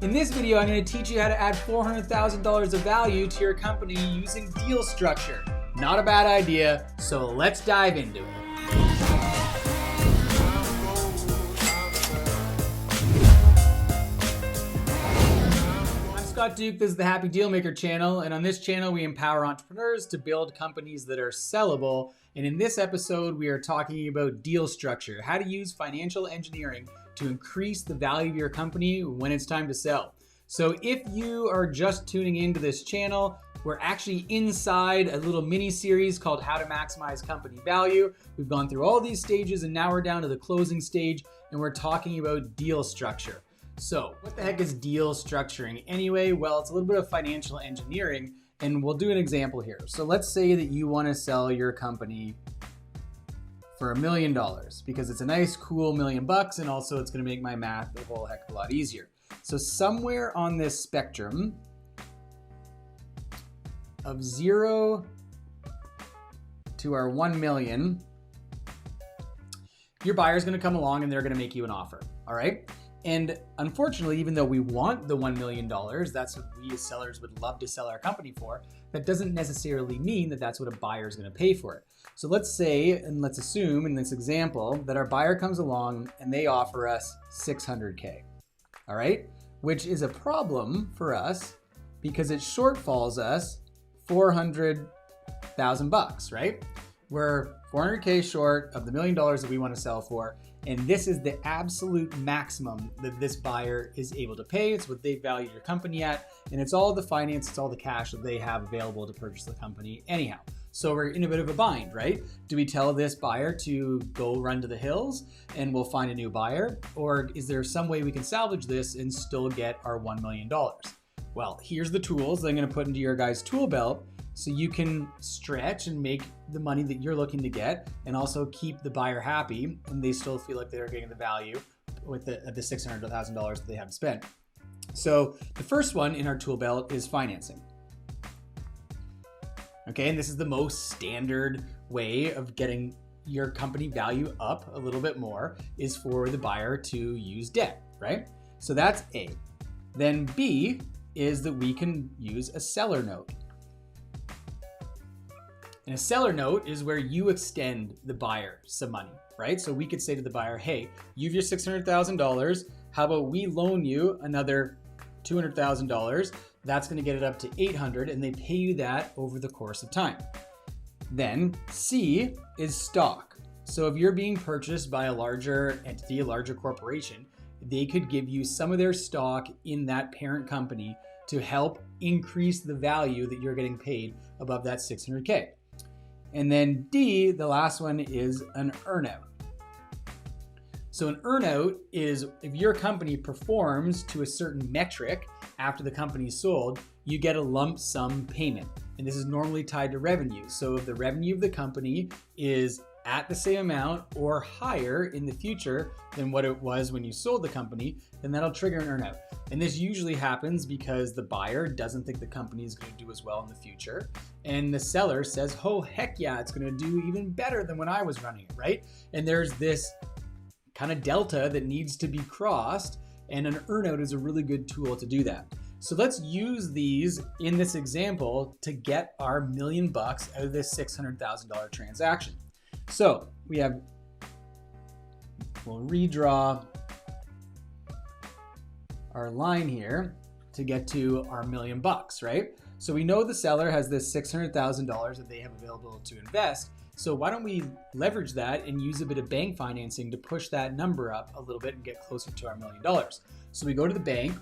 In this video, I'm going to teach you how to add $400,000 of value to your company using deal structure. Not a bad idea, so let's dive into it. I'm Scott Duke, this is the Happy Dealmaker channel, and on this channel we empower entrepreneurs to build companies that are sellable. And in this episode, we are talking about deal structure, how to use financial engineering to increase the value of your company when it's time to sell. So if you are just tuning into this channel, we're actually inside a little mini series called How to Maximize Company Value. We've gone through all these stages and now we're down to the closing stage and we're talking about deal structure. So what the heck is deal structuring anyway? Well, it's a little bit of financial engineering and we'll do an example here. So let's say that you want to sell your company for $1 million because it's a nice, cool $1 million and also it's going to make my math a whole heck of a lot easier. So somewhere on this spectrum of 0 to our 1 million, your buyer is going to come along and they're going to make you an offer. All right. And unfortunately, even though we want the $1 million, that's what we as sellers would love to sell our company for, that doesn't necessarily mean that that's what a buyer is going to pay for it. So let's say, and let's assume in this example that our buyer comes along and they offer us $600K, all right? Which is a problem for us because it shortfalls us $400,000, right? We're $400K short of the $1 million that we want to sell for. And this is the absolute maximum that this buyer is able to pay. It's what they value your company at. And it's all the finance, it's all the cash that they have available to purchase the company anyhow. So we're in a bit of a bind, right? Do we tell this buyer to go run to the hills and we'll find a new buyer? Or is there some way we can salvage this and still get our $1 million? Well, here's the tools that I'm going to put into your guys' tool belt so you can stretch and make the money that you're looking to get and also keep the buyer happy and they still feel like they're getting the value with the $600,000 that they have to spend. So the first one in our tool belt is financing. Okay, and this is the most standard way of getting your company value up a little bit more is for the buyer to use debt, right? So that's A. Then B is that we can use a seller note. And a seller note is where you extend the buyer some money, right? So we could say to the buyer, hey, you have your $600,000. How about we loan you another $200,000? That's going to get it up to $800,000 and they pay you that over the course of time. Then C is stock. So if you're being purchased by a larger entity, a larger corporation, they could give you some of their stock in that parent company to help increase the value that you're getting paid above that $600K. And then D, the last one, is an earnout. So an earnout is if your company performs to a certain metric after the company is sold, you get a lump sum payment. And this is normally tied to revenue. So if the revenue of the company is at the same amount or higher in the future than what it was when you sold the company, then that'll trigger an earnout. And this usually happens because the buyer doesn't think the company is going to do as well in the future. And the seller says, oh, heck yeah, it's going to do even better than when I was running it, right? And there's this kind of delta that needs to be crossed. And an earnout is a really good tool to do that. So let's use these in this example to get our $1 million out of this $600,000 transaction. So we'll redraw our line here to get to our $1 million, right? So we know the seller has this $600,000 that they have available to invest. So why don't we leverage that and use a bit of bank financing to push that number up a little bit and get closer to our $1 million. So we go to the bank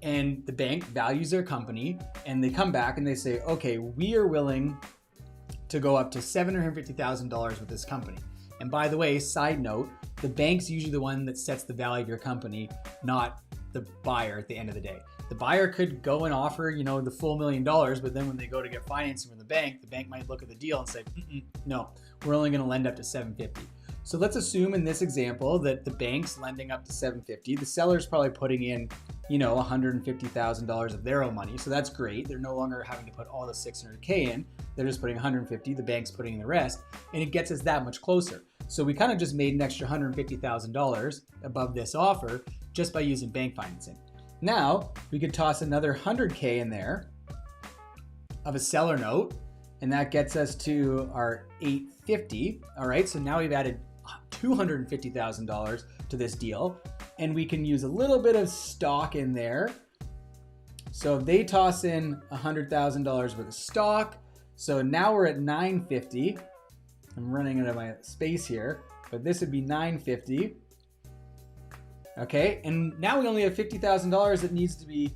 and the bank values their company and they come back and they say, okay, we are willing to go up to $750,000 with this company. And by the way, side note, the bank's usually the one that sets the value of your company, not the buyer at the end of the day. The buyer could go and offer, the full $1 million, but then when they go to get financing from the bank might look at the deal and say, no, we're only going to lend up to $750,000. So let's assume in this example that the bank's lending up to $750,000. The seller's probably putting in, $150,000 of their own money. So that's great. They're no longer having to put all the $600K in. They're just putting $150,000. The bank's putting in the rest, and it gets us that much closer. So we kind of just made an extra $150,000 above this offer just by using bank financing. Now we could toss another 100K in there of a seller note, and that gets us to our 850. All right, so now we've added $250,000 to this deal, and we can use a little bit of stock in there. So they toss in $100,000 worth of stock. So now we're at 950. I'm running out of my space here, but this would be 950. Okay, and now we only have $50,000 that needs to be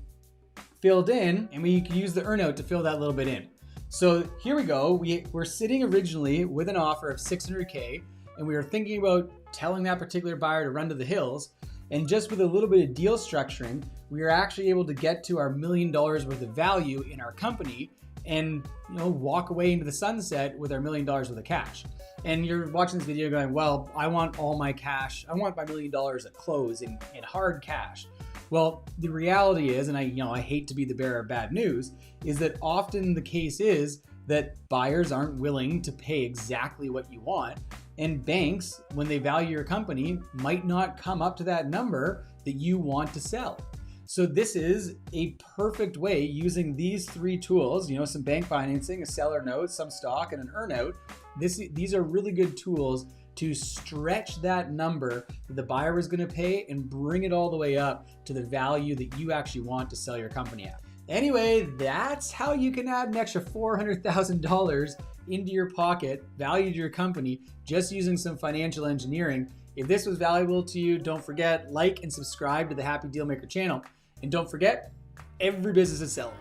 filled in, and we can use the earnout to fill that little bit in. So here we go. We're sitting originally with an offer of 600K, and we were thinking about telling that particular buyer to run to the hills. And just with a little bit of deal structuring, we were actually able to get to our $1 million worth of value in our company and walk away into the sunset with our $1 million worth of cash. And you're watching this video going, well, I want all my cash. I want my $1 million at close in hard cash. Well, the reality is, and I hate to be the bearer of bad news, is that often the case is that buyers aren't willing to pay exactly what you want. And banks, when they value your company, might not come up to that number that you want to sell. So this is a perfect way, using these three tools, some bank financing, a seller note, some stock, and an earnout. These are really good tools to stretch that number that the buyer is going to pay and bring it all the way up to the value that you actually want to sell your company at. Anyway, that's how you can add an extra $400,000 into your pocket, value to your company, just using some financial engineering. If this was valuable to you, don't forget, like and subscribe to the Happy Dealmaker channel. And don't forget, every business is sellable.